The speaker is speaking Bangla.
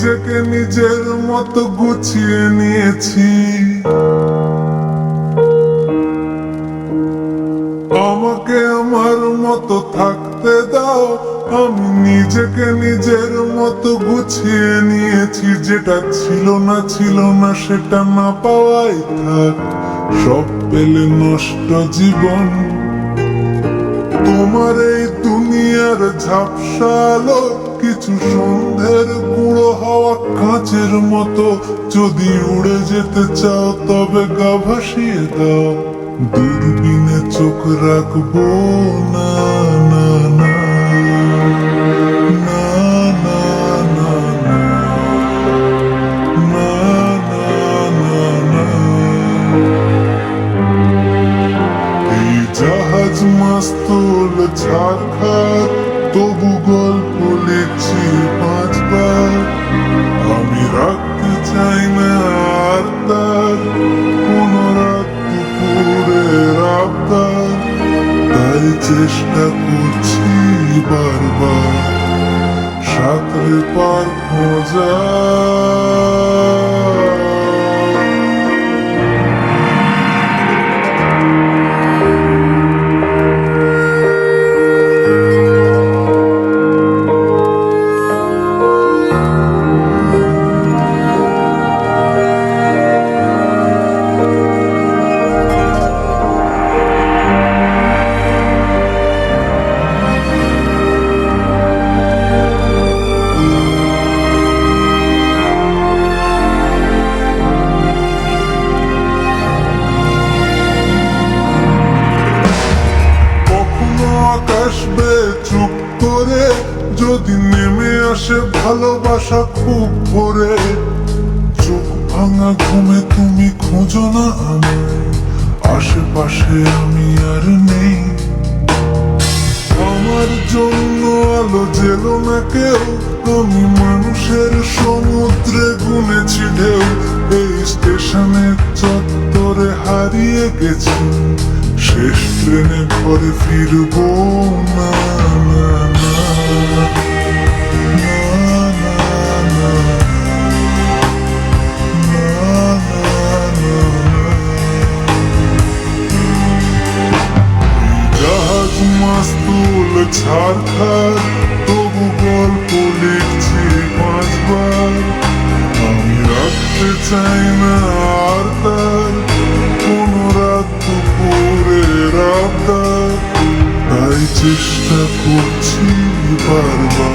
নিজেকে নিজের মতো গুছিয়ে নিয়েছি। আমাকে আমার মতো থাকতে দাও, আমি নিজেকে নিজের মতো গুছিয়ে নিয়েছি। যেটা ছিল না সেটা না পাওয়াই থাক, সব পেলে নষ্ট জীবন। তোমার এই দুনিয়ার ঝাপসা আলো কিছু সন্ধ্যের গুঁড়ো হাওয়া কাঁচের মতো। যদি উড়ে যেতে চাও তবে গা ভাসিয়ে দাও, দূরবীনে চোখ রাখবো না না না না না না না না না। এই জাহাজ মাস্তুল ছাড়খার, তবু গল্প লিখছি 5 বার। আমি রাখতে চাই না আর তার কোনো রাত দুপুরের আবদার, তাই চেষ্টা করছি বারবার সাঁতরে পার খোঁজা। আসবে চুপ করে, যদি নেমে আসে ভালোবাসা খুব ভোরে। চোখ ভাঙা ঘুমে তুমি খোঁজো না আমায়, আশেপাশে আমি আর নেই। আমার জন্য আলো জেলো না কেউ, আমি মানুষের সমুদ্রে গুনেছি ঢেউ। এই স্টেশনের চত্বরে হারিয়ে গেছি, শেষ ট্রেনে ঘরে ফিরবো না না না মাস্তুল ছাড়খার, তবু গল্প লিখছি 5 বার। আমি রাখতে চাই না আর তার কোনো রাত দুপুরের আবদার, তাই চেষ্টা করছি বারবার।